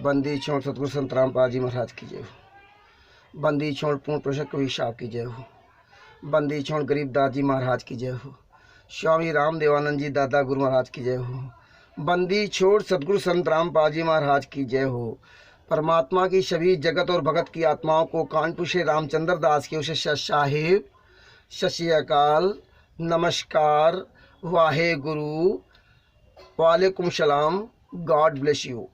बंदी छोड़ सतगुरु संत रामपाल जी महाराज की जय हो। बंदी छोड़ पूर्ण प्रेषक कबीर साहब की जय हो। बंदी छोड़ गरीबदास जी महाराज की जय हो। स्वामी राम देवानंद जी दादा गुरु महाराज की जय हो। बंदी छोड़ सतगुरु संत रामपाल जी महाराज की जय हो। परमात्मा की सभी जगत और भगत की आत्माओं को कानपुर से रामचंद्र दास के उसे साहिब सत श्री अकाल, नमस्कार, वाहे गुरु, वालेकुम सलाम, गॉड ब्लेस यू।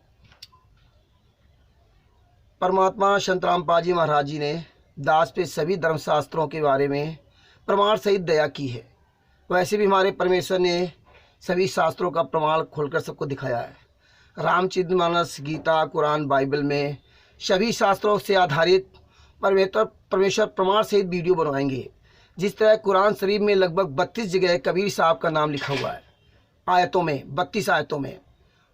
परमात्मा संत रामपाल जी महाराज जी ने दास पे सभी धर्मशास्त्रों के बारे में प्रमाण सहित दया की है। वैसे भी हमारे परमेश्वर ने सभी शास्त्रों का प्रमाण खोलकर सबको दिखाया है। रामचरितमानस, गीता, कुरान, बाइबल में सभी शास्त्रों से आधारित परमेश्वर प्रमाण सहित वीडियो बनवाएंगे। जिस तरह कुरान शरीफ में लगभग 32 जगह कबीर साहब का नाम लिखा हुआ है, आयतों में 32 आयतों में।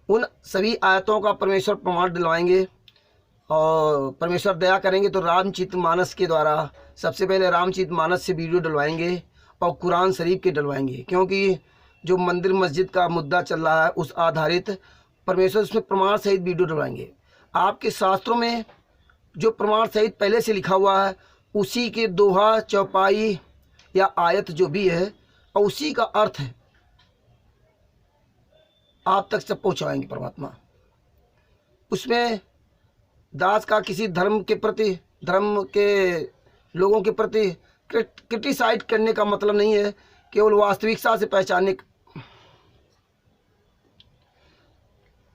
उन सभी आयतों का परमेश्वर प्रमाण दिलवाएंगे और परमेश्वर दया करेंगे तो रामचरितमानस के द्वारा सबसे पहले रामचरितमानस से वीडियो डलवाएंगे और कुरान शरीफ के डलवाएंगे, क्योंकि जो मंदिर मस्जिद का मुद्दा चल रहा है उस आधारित परमेश्वर उसमें प्रमाण सहित वीडियो डलवाएंगे। आपके शास्त्रों में जो प्रमाण सहित पहले से लिखा हुआ है उसी के दोहा, चौपाई या आयत जो भी है और उसी का अर्थ है आप तक सब पहुँचाएंगे परमात्मा। उसमें दास का किसी धर्म के प्रति, धर्म के लोगों के प्रति क्रिटिसाइड करने का मतलब नहीं है, केवल वास्तविकता से पहचानने,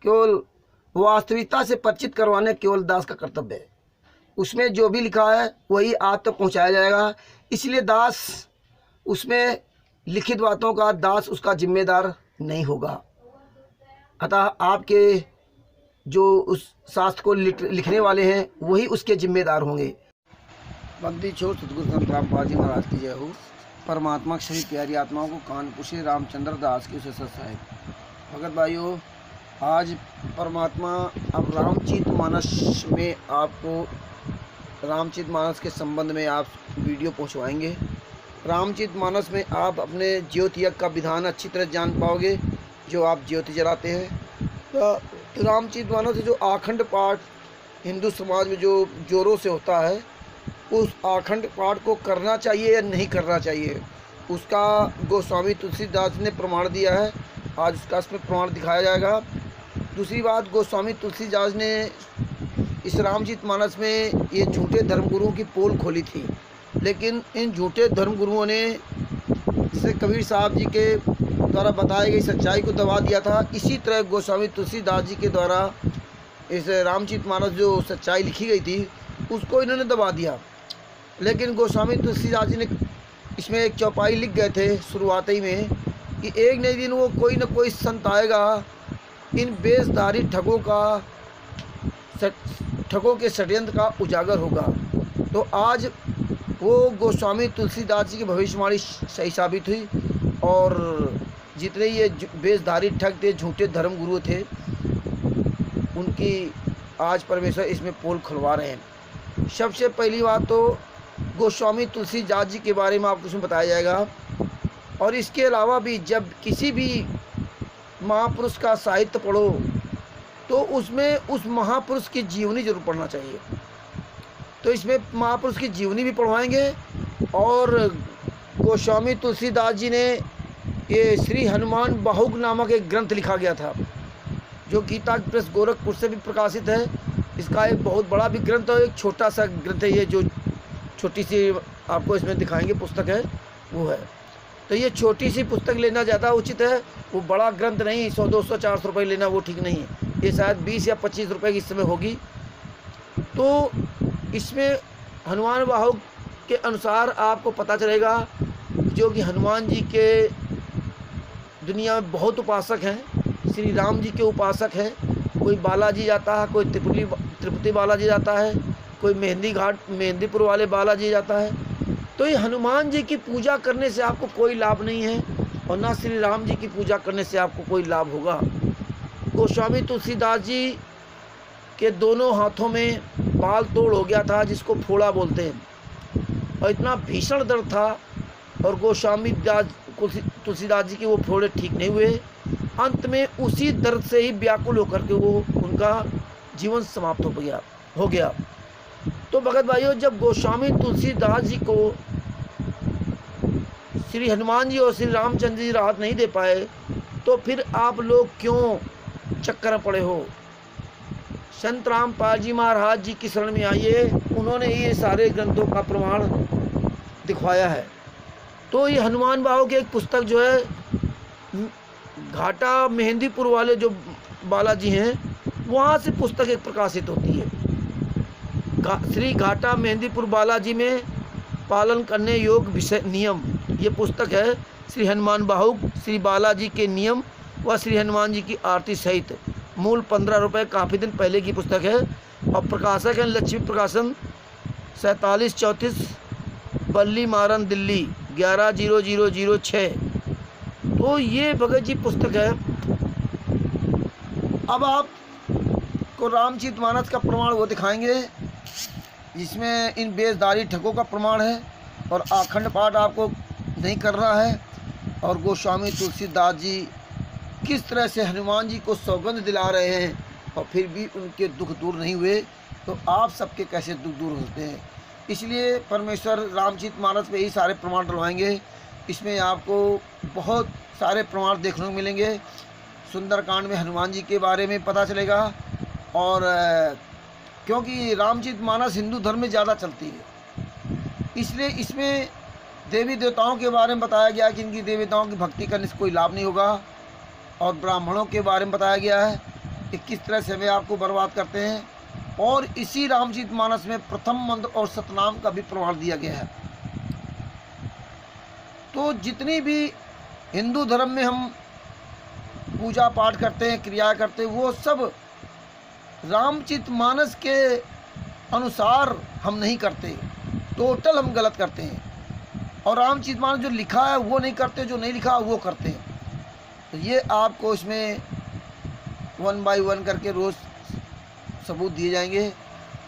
केवल वास्तविकता से परिचित करवाने केवल दास का कर्तव्य है। उसमें जो भी लिखा है वही आप तक पहुंचाया जाएगा। इसलिए दास उसमें लिखित बातों का दास उसका जिम्मेदार नहीं होगा। अतः आपके जो उस शास्त्र को लिखने वाले हैं वही उसके जिम्मेदार होंगे। बंदी छोड़ सतगुरु संत रामपाल जी महाराज की जय हो। परमात्मा की सभी प्यारी आत्माओं को कानपुर से रामचंद्र दास की उसे साहिब। भगत भाइयों, आज परमात्मा अब रामचरितमानस में आपको रामचरितमानस के संबंध में आप वीडियो पहुंचवाएंगे। रामचरितमानस में आप अपने ज्योति यज्ञ का विधान अच्छी तरह जान पाओगे जो आप ज्योति जलाते हैं। तो रामचरितमानस जो अखंड पाठ हिंदू समाज में जो जोरों से होता है, उस अखंड पाठ को करना चाहिए या नहीं करना चाहिए उसका गोस्वामी तुलसीदास ने प्रमाण दिया है। आज उसका इसमें प्रमाण दिखाया जाएगा। दूसरी बात, गोस्वामी तुलसीदास ने इस रामचरितमानस में ये झूठे धर्मगुरुओं की पोल खोली थी, लेकिन इन झूठे धर्मगुरुओं ने जैसे कबीर साहब जी के द्वारा बताई गई सच्चाई को दबा दिया था, इसी तरह गोस्वामी तुलसीदास जी के द्वारा इस रामचरितमानस जो सच्चाई लिखी गई थी उसको इन्होंने दबा दिया। लेकिन गोस्वामी तुलसीदास जी ने इसमें एक चौपाई लिख गए थे शुरुआत ही में कि एक न दिन वो कोई न कोई संत आएगा, इन बेसधारी ठगों के षड्यंत्र का उजागर होगा। तो आज वो गोस्वामी तुलसीदास जी की भविष्यवाणी सही साबित हुई और जितने ये बेसधारी ठग थे, झूठे धर्म गुरु थे, उनकी आज परमेश्वर इसमें पोल खुलवा रहे हैं। सबसे पहली बात तो गोस्वामी तुलसीदास जी के बारे में आपको इसमें बताया जाएगा। और इसके अलावा भी जब किसी भी महापुरुष का साहित्य पढ़ो तो उसमें उस महापुरुष की जीवनी जरूर पढ़ना चाहिए। तो इसमें महापुरुष की जीवनी भी पढ़वाएंगे। और गोस्वामी तुलसीदास जी ने ये श्री हनुमान बाहुक नामक एक ग्रंथ लिखा गया था जो गीता प्रेस गोरखपुर से भी प्रकाशित है। इसका एक बहुत बड़ा भी ग्रंथ है, एक छोटा सा ग्रंथ है। ये जो छोटी सी आपको इसमें दिखाएंगे पुस्तक है वो है। तो ये छोटी सी पुस्तक लेना ज़्यादा उचित है, वो बड़ा ग्रंथ नहीं। 100, 200, 400 रुपये लेना वो ठीक नहीं है। ये शायद 20 या 25 रुपये की इस समय होगी। तो इसमें हनुमान बाहुक के अनुसार आपको पता चलेगा जो कि हनुमान जी के दुनिया में बहुत उपासक हैं, श्री राम जी के उपासक हैं। कोई बालाजी जाता है, कोई त्रिपुटी बालाजी जाता है, कोई मेहंदीपुर वाले बालाजी जाता है। तो ये हनुमान जी की पूजा करने से आपको कोई लाभ नहीं है और ना श्री राम जी की पूजा करने से आपको कोई लाभ होगा। गोस्वामी तुलसीदास जी के दोनों हाथों में बाल तोड़ हो गया था, जिसको फोड़ा बोलते हैं, और इतना भीषण दर्द था और गोस्वामी तुलसीदास जी के वो फोड़े ठीक नहीं हुए। अंत में उसी दर्द से ही व्याकुल होकर के वो उनका जीवन समाप्त हो गया। तो भगत भाइयों, जब गोस्वामी तुलसीदास जी को श्री हनुमान जी और श्री रामचंद्र जी राहत नहीं दे पाए, तो फिर आप लोग क्यों चक्कर में पड़े हो? संत रामपाल जी महाराज जी की शरण में आइए, उन्होंने ये सारे ग्रंथों का प्रमाण दिखवाया है। तो ये हनुमान बाबू की एक पुस्तक जो है, घाटा मेहंदीपुर वाले जो बालाजी हैं, वहाँ से पुस्तक एक प्रकाशित होती है। श्री घाटा मेहंदीपुर बालाजी में पालन करने योग्य विषय नियम, ये पुस्तक है। श्री हनुमान बाहु, श्री बालाजी के नियम व श्री हनुमान जी की आरती सहित, मूल 15 रुपये, काफ़ी दिन पहले की पुस्तक है। और प्रकाशक है लक्ष्मी प्रकाशन, 4734 बल्ली मारन दिल्ली 110006। तो ये भगत जी पुस्तक है। अब आपको रामचरितमानस का प्रमाण वो दिखाएंगे जिसमें इन बेजदारी ठगों का प्रमाण है, और अखंड पाठ आपको नहीं करना है। और गोस्वामी तुलसीदास जी किस तरह से हनुमान जी को सौगंध दिला रहे हैं और फिर भी उनके दुख दूर नहीं हुए, तो आप सबके कैसे दुख दूर होते हैं। इसलिए परमेश्वर रामचरितमानस में ही सारे प्रमाण डलवाएंगे। इसमें आपको बहुत सारे प्रमाण देखने को मिलेंगे। सुंदरकांड में हनुमान जी के बारे में पता चलेगा, और क्योंकि रामचरितमानस हिंदू धर्म में ज़्यादा चलती है, इसलिए इसमें देवी देवताओं के बारे में बताया गया कि इनकी देवी देवताओं की भक्ति करने से कोई लाभ नहीं होगा। और ब्राह्मणों के बारे में बताया गया है कि किस तरह से वे आपको बर्बाद करते हैं। और इसी रामचरितमानस में प्रथम मंत्र और सतनाम का भी प्रमाण दिया गया है। तो जितनी भी हिंदू धर्म में हम पूजा पाठ करते हैं, क्रिया करते हैं, वो सब रामचरितमानस के अनुसार हम नहीं करते, टोटल हम गलत करते हैं। और रामचरितमानस जो लिखा है वो नहीं करते, जो नहीं लिखा वो करते हैं। तो ये आपको इसमें 1 बाय 1 करके रोज़ सबूत दिए जाएंगे।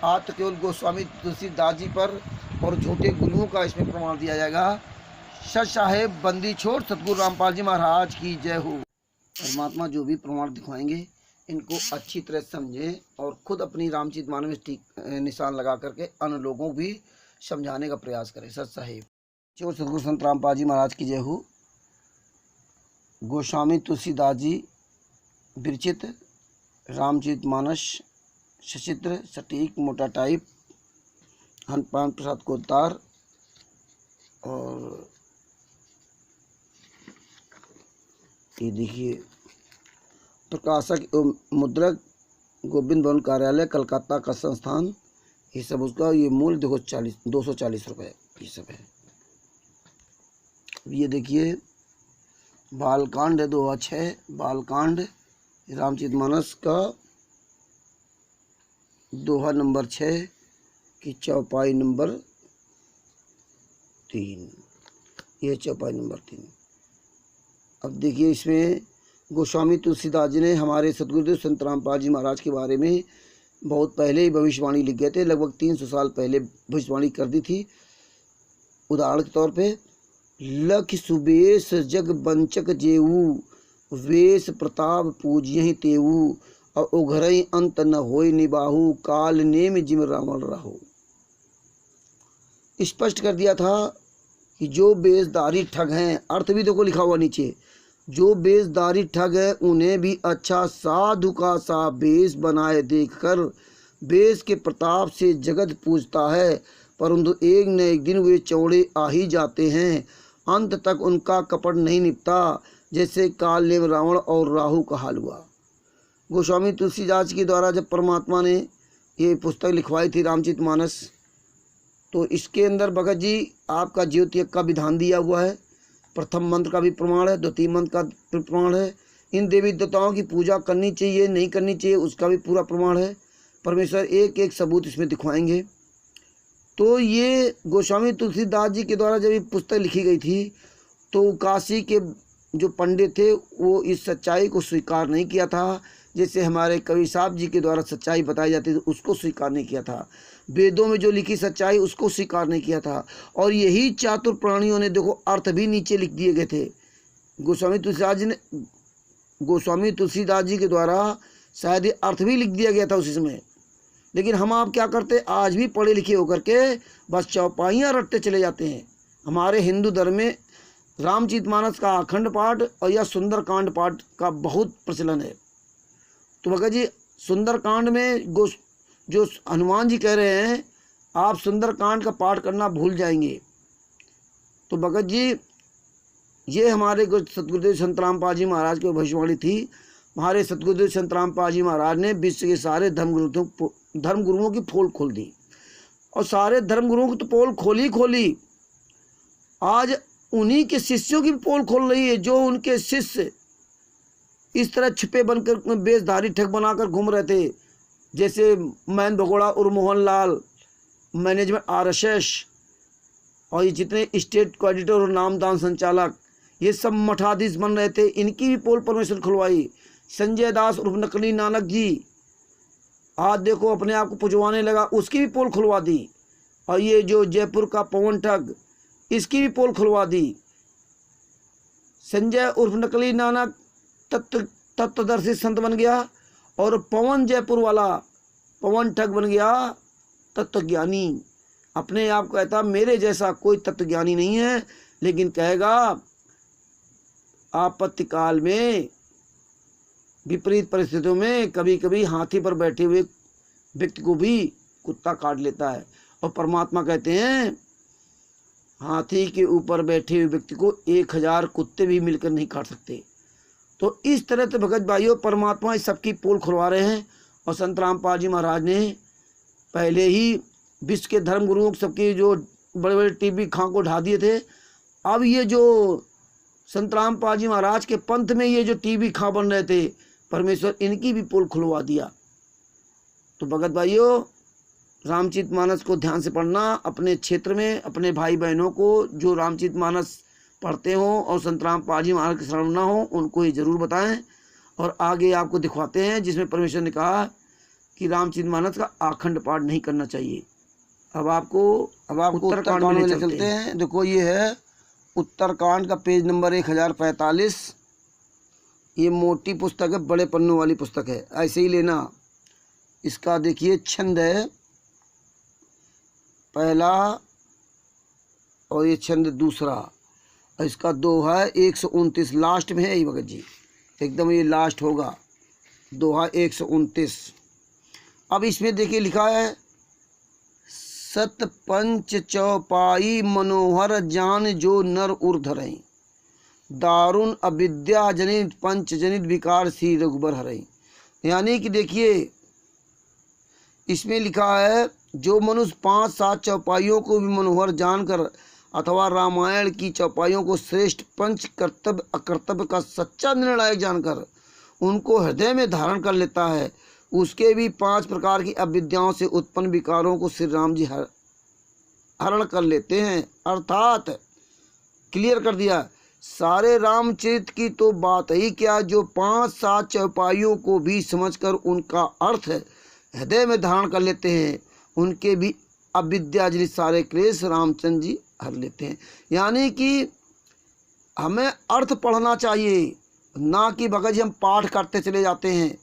आज तो केवल गोस्वामी तुलसीदास जी पर और झूठे गुरुओं का इसमें प्रमाण दिया जाएगा। सच साहेब बंदी छोड़ सतगुरु रामपाल जी महाराज की जय हो। परमात्मा जो भी प्रमाण दिखवाएंगे इनको अच्छी तरह समझें और खुद अपनी रामचरितमानस में निशान लगा करके अन्य लोगों को भी समझाने का प्रयास करें। सच साहेब चोर सतगुरु संत रामपाल जी महाराज की जय हो। गोस्वामी तुलसीदास जी विरचित रामचरितमानस सचित्र सटीक मोटा टाइप हनुमान प्रसाद कोतार। और ये देखिए प्रकाशक एवं मुद्रक गोविंद भवन कार्यालय कलकत्ता का संस्थान, ये सब उसका ये मूल्य देखो 240 रुपये ये सब है। ये देखिए बालकांड है 2006 बालकांड रामचरितमानस का दोहा नंबर 6 की चौपाई नंबर 3, ये चौपाई नंबर 3। अब देखिए इसमें गोस्वामी तुलसीदास जी ने हमारे सतगुरुदेव संत रामपाल जी महाराज के बारे में बहुत पहले ही भविष्यवाणी लिख गए थे, लगभग 300 साल पहले भविष्यवाणी कर दी थी। उदाहरण के तौर पे लख सुबेश जग बंचक जेऊ वेश प्रताप पूजियहि तेऊ और उघरई अंत न होय निबाहु काल नेम जिम रावण रहो। स्पष्ट कर दिया था कि जो बेजदारी ठग हैं, अर्थ भी देखो लिखा हुआ नीचे, जो बेजदारी ठग है उन्हें भी अच्छा साधु का सा बेश बनाए देखकर बेश के प्रताप से जगत पूजता है, परंतु एक न एक दिन वे चौड़े आ ही जाते हैं। अंत तक उनका कपट नहीं निपटा, जैसे काल ने रावण और राहु का हाल हुआ। गोस्वामी तुलसीदास के द्वारा जब परमात्मा ने ये पुस्तक लिखवाई थी रामचरितमानस, तो इसके अंदर भगत जी आपका ज्योतियज्ञ का विधान दिया हुआ है। प्रथम मंत्र का भी प्रमाण है, द्वितीय मंत्र का भी प्रमाण है। इन देवी देवताओं की पूजा करनी चाहिए नहीं करनी चाहिए उसका भी पूरा प्रमाण है। परमेश्वर एक एक सबूत इसमें दिखवाएंगे। तो ये गोस्वामी तुलसीदास जी के द्वारा जब ये पुस्तक लिखी गई थी तो काशी के जो पंडित थे वो इस सच्चाई को स्वीकार नहीं किया था। जैसे हमारे कवि साहब जी के द्वारा सच्चाई बताई जाती थी उसको स्वीकार नहीं किया था। वेदों में जो लिखी सच्चाई उसको स्वीकार नहीं किया था। और यही चातुर प्राणियों ने देखो अर्थ भी नीचे लिख दिए गए थे। गोस्वामी तुलसीदास जी के द्वारा शायद ये अर्थ भी लिख दिया गया था उसी समय। लेकिन हम आप क्या करते, आज भी पढ़े लिखे होकर के बस चौपाइयाँ रटते चले जाते हैं। हमारे हिंदू धर्म में रामचरितमानस का अखंड पाठ और या सुंदरकांड पाठ का बहुत प्रचलन है। तो भगत जी सुंदरकांड में जो हनुमान जी कह रहे हैं आप सुंदरकांड का पाठ करना भूल जाएंगे। तो भगत जी ये हमारे सतगुरुदेव संत रामपाल जी महाराज की भविष्यवाणी थी। हमारे सतगुरुदेव संत रामपाल जी महाराज ने विश्व के सारे धर्मगुरुओं की पोल खोल दी, और सारे धर्मगुरुओं की तो पोल खोली आज उन्हीं के शिष्यों की भी पोल खोल रही है। जो उनके शिष्य इस तरह छिपे बनकर बेशधारी ठग बनाकर घूम रहे थे, जैसे मैन भगोड़ा और मोहनलाल, मैनेजमेंट RSS, और ये जितने स्टेट कोऑर्डिनेटर और नामदान संचालक ये सब मठाधीश बन रहे थे, इनकी भी पोल परमेश्वर खुलवाई। संजय दास उर्फ नकली नानक जी आज देखो अपने आप को पुजवाने लगा, उसकी भी पोल खुलवा दी। और ये जो जयपुर का पवन ठग इसकी भी पोल खुलवा दी। संजय उर्फ नकली नानक तत्वदर्शी संत बन गया, और पवन जयपुर वाला पवन ठग बन गया तत्वज्ञानी। अपने आप कहता मेरे जैसा कोई तत्वज्ञानी नहीं है, लेकिन कहेगा आपत्ति काल में विपरीत परिस्थितियों में कभी कभी हाथी पर बैठे हुए व्यक्ति को भी कुत्ता काट लेता है। और परमात्मा कहते हैं हाथी के ऊपर बैठे हुए व्यक्ति को 1000 कुत्ते भी मिलकर नहीं काट सकते। तो इस तरह से भगत भाइयों परमात्मा इस सबकी पोल खुलवा रहे हैं। और संत रामपाल जी महाराज ने पहले ही विश्व के धर्म गुरुओं सबके जो बड़े बड़े टीबी खां को ढा दिए थे। अब ये जो संत रामपाल जी महाराज के पंथ में ये जो टीबी खां बन रहे थे, परमेश्वर इनकी भी पोल खुलवा दिया। तो भगत भाइयों रामचरितमानस को ध्यान से पढ़ना, अपने क्षेत्र में अपने भाई बहनों को जो रामचरितमानस पढ़ते हों और संत रामपाल जी महाराज के शरण न हो उनको ये जरूर बताएं। और आगे आपको दिखवाते हैं जिसमें परमेश्वर ने कहा कि रामचरितमानस का अखंड पाठ नहीं करना चाहिए। अब आपको उत्तरकांड में ले चलते हैं। देखो ये है उत्तरकांड का पेज नंबर 1045। ये मोटी पुस्तक है, बड़े पन्नों वाली पुस्तक है, ऐसे ही लेना। इसका देखिए छंद है पहला और ये छंद दूसरा, और इसका दोहा 129 लास्ट में है ये भगत जी, एकदम ये लास्ट होगा दोहा 129। अब इसमें देखिए लिखा है सत पंच चौपाई मनोहर जान जो नर उर धरई, दारुण अविद्या जनित पंच जनित विकार सी रघुबर हरई। यानी कि देखिए इसमें लिखा है जो मनुष्य 5-7 चौपाइयों को भी मनोहर जानकर अथवा रामायण की चौपाइयों को श्रेष्ठ पंच कर्तव्य अकर्तव्य का सच्चा निर्णायक जानकर उनको हृदय में धारण कर लेता है, उसके भी 5 प्रकार की अविद्याओं से उत्पन्न विकारों को श्री राम जी हरण कर लेते हैं। अर्थात क्लियर कर दिया, सारे रामचरित की तो बात ही क्या, जो 5-7 चौपाइयों को भी समझकर उनका अर्थ हृदय में धारण कर लेते हैं, उनके भी अविद्या जनित सारे क्लेश रामचंद्र जी हर लेते हैं। यानी कि हमें अर्थ पढ़ना चाहिए, ना कि भगत जी हम पाठ करते चले जाते हैं।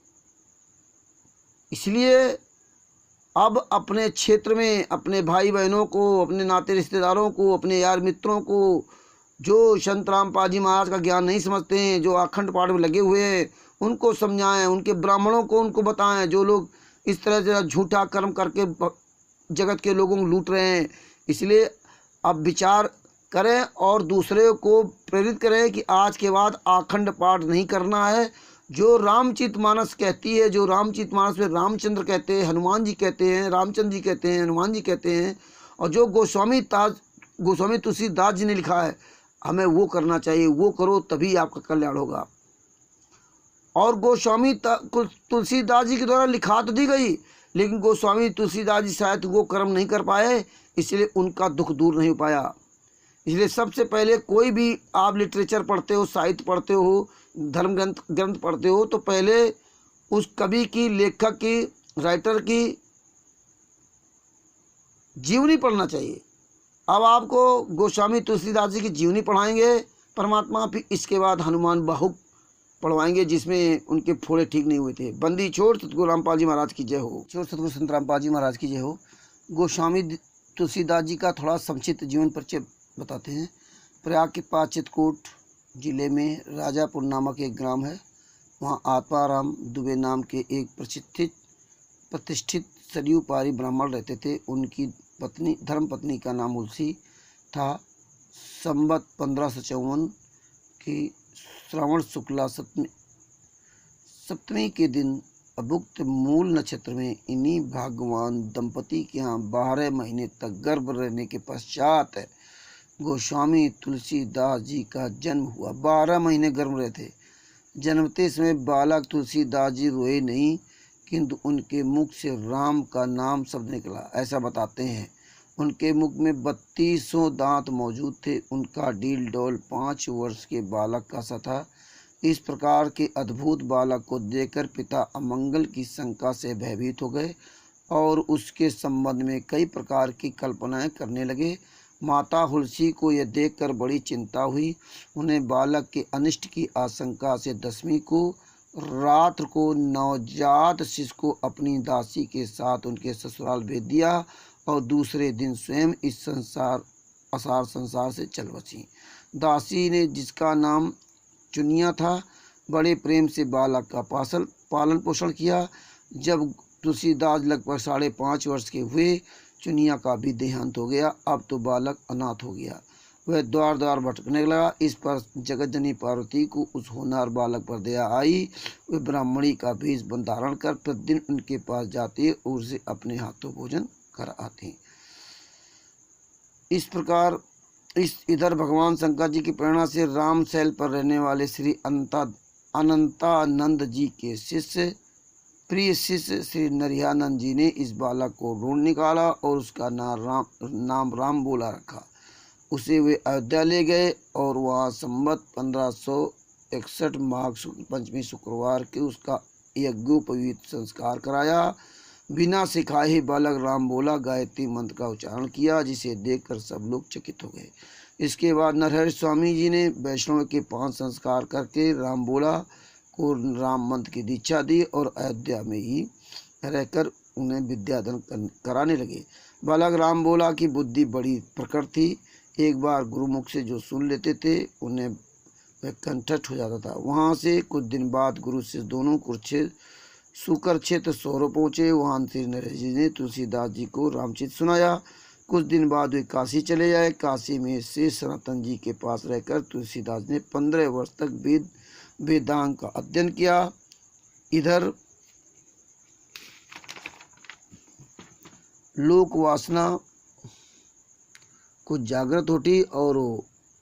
इसलिए अब अपने क्षेत्र में अपने भाई बहनों को, अपने नाते रिश्तेदारों को, अपने यार मित्रों को जो संत रामपाल जी महाराज का ज्ञान नहीं समझते हैं, जो अखंड पाठ में लगे हुए हैं, उनको समझाएं, उनके ब्राह्मणों को उनको बताएं जो लोग इस तरह से झूठा कर्म करके जगत के लोगों को लूट रहे हैं। इसलिए अब विचार करें और दूसरे को प्रेरित करें कि आज के बाद अखंड पाठ नहीं करना है। जो रामचरितमानस कहती है, जो रामचरितमानस में रामचंद्र कहते हैं, हनुमान जी कहते हैं, रामचंद्र जी कहते हैं, हनुमान जी कहते हैं, और जो गोस्वामी तुलसीदास जी ने लिखा है हमें वो करना चाहिए। वो करो तभी आपका कल्याण होगा। और गोस्वामी तुलसीदास जी के द्वारा लिखा तो दी गई, लेकिन गोस्वामी तुलसीदास जी शायद वो कर्म नहीं कर पाए, इसलिए उनका दुख दूर नहीं हो पाया। इसलिए सबसे पहले कोई भी आप लिटरेचर पढ़ते हो, साहित्य पढ़ते हो, धर्म ग्रंथ पढ़ते हो, तो पहले उस कवि की, लेखक की, राइटर की जीवनी पढ़ना चाहिए। अब आपको गोस्वामी तुलसीदास जी की जीवनी पढ़ाएंगे परमात्मा, फिर इसके बाद हनुमान बाहु पढ़वाएंगे जिसमें उनके फोड़े ठीक नहीं हुए थे। बंदी छोड़ सतगुरु रामपाल जी महाराज की जय हो। छोड़ सतगुरु संत रामपाल जी महाराज की जय हो। गोस्वामी तुलसीदास जी का थोड़ा संक्षिप्त जीवन परिचय बताते हैं। प्रयाग के पास चित्रकूट जिले में राजापुर नामक एक ग्राम है। वहाँ आत्माराम दुबे नाम के एक प्रतिष्ठित सरयू पारी ब्राह्मण रहते थे। उनकी पत्नी धर्मपत्नी का नाम उलसी था। संवत 1554 की श्रावण शुक्ला सप्तमी के दिन अभुक्त मूल नक्षत्र में इन्हीं भाग्यवान दंपति के यहाँ 12 महीने तक गर्भ रहने के पश्चात गोस्वामी तुलसीदास जी का जन्म हुआ। 12 महीने गर्भ रहे थे। जन्मते समय बालक तुलसीदास जी रोए नहीं, किंतु उनके मुख से राम का नाम शब्द निकला, ऐसा बताते हैं। उनके मुख में 3200 दांत मौजूद थे। उनका डील डोल 5 वर्ष के बालक का सा था। इस प्रकार के अद्भुत बालक को देखकर पिता अमंगल की शंका से भयभीत हो गए और उसके संबंध में कई प्रकार की कल्पनाएं करने लगे। माता हुलसी को यह देखकर बड़ी चिंता हुई। उन्हें बालक के अनिष्ट की आशंका से 10वीं को रात्र को नवजात शिशु को अपनी दासी के साथ उनके ससुराल भेज दिया और दूसरे दिन स्वयं इस असार संसार से चल बसी। दासी ने, जिसका नाम चुनिया था, बड़े प्रेम से बालक का पालन पोषण किया। जब तुलसीदास लगभग 5.5 वर्ष के हुए, चुनिया का भी देहांत हो गया। अब तो बालक अनाथ हो गया। वह द्वार द्वार भटकने लगा। इस पर जगतजननी पार्वती को उस होनहार बालक पर दया आई। वे ब्राह्मणी का भेष धारण कर प्रतिदिन उनके पास जाती और उसे अपने हाथों भोजन कर आती। इस प्रकार इधर भगवान शंकर जी की प्रेरणा से रामशैल पर रहने वाले श्री अनंतानंद जी के प्रिय शिष्य श्री नरियानंद जी ने इस बालक को ढूंढ निकाला और उसका नाम राम बोला रखा। उसे वे अयोध्या ले गए और वहाँ संवत 1561 माघ शुक्ल पंचमी शुक्रवार के उसका यज्ञोपवीत संस्कार कराया। बिना सिखाए ही बालक राम बोला गायत्री मंत्र का उच्चारण किया, जिसे देखकर सब लोग चकित हो गए। इसके बाद नरहरि स्वामी जी ने वैष्णव के 5 संस्कार करके राम बोला को राम मंत्र की दीक्षा दी और अयोध्या में ही रहकर उन्हें विद्यादान कराने लगे। बालक राम बोला की बुद्धि बड़ी प्रखर थी। एक बार गुरुमुख से जो सुन लेते थे उन्हें वह कंठस्थ हो जाता था। वहाँ से कुछ दिन बाद गुरु से दोनों सुकर क्षेत्र सौरव पहुँचे। वहाँ श्री नरहरि जी ने तुलसीदास जी को रामचरित सुनाया। कुछ दिन बाद वे काशी चले जाए। काशी में श्री सनातन जी के पास रहकर तुलसीदास ने 15 वर्ष तक वेदांग का अध्ययन किया। इधर लोक वासना को जागृत उठी और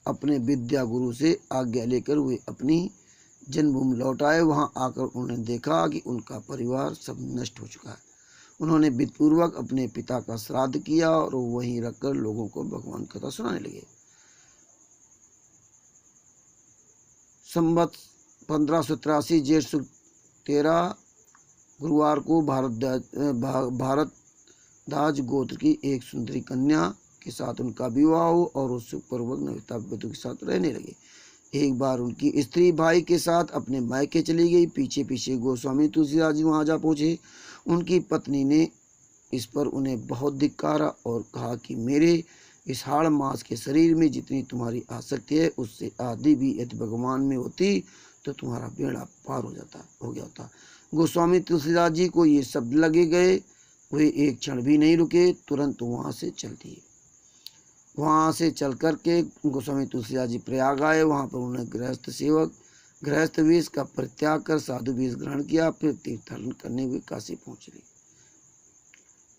अपने विद्या गुरु से आज्ञा लेकर वे अपनी जन्मभूमि लौट आए। वहाँ आकर उन्होंने देखा कि उनका परिवार सब नष्ट हो चुका है। उन्होंने विधिपूर्वक अपने पिता का श्राद्ध किया और वहीं रखकर लोगों को भगवान कथा सुनाने लगे। संवत 1583 जेठ शुक्ल 13 गुरुवार को भारतदाज गोत्र की एक सुंदरी कन्या के साथ उनका विवाह हो और उस सुखपूर्वक नविता वधू के साथ रहने लगे। एक बार उनकी स्त्री भाई के साथ अपने मायके चली गई। पीछे पीछे गोस्वामी तुलसीदास जी वहाँ जा पहुँचे। उनकी पत्नी ने इस पर उन्हें बहुत धिक्कारा और कहा कि मेरे इस हाड़ मास के शरीर में जितनी तुम्हारी आसक्ति है उससे आदि भी यदि भगवान में होती तो तुम्हारा बेड़ा पार हो गया होता। गोस्वामी तुलसीदास जी को ये शब्द लगे गए। वे एक क्षण भी नहीं रुके, तुरंत वहाँ से चल दिए। वहाँ से चल कर के गोस्वामी तुलसीदास जी प्रयाग आए। वहाँ पर उन्होंने गृहस्थ वेश का परित्याग कर साधु वेश ग्रहण किया। फिर तीर्थाटन करने हुए काशी पहुँच गए।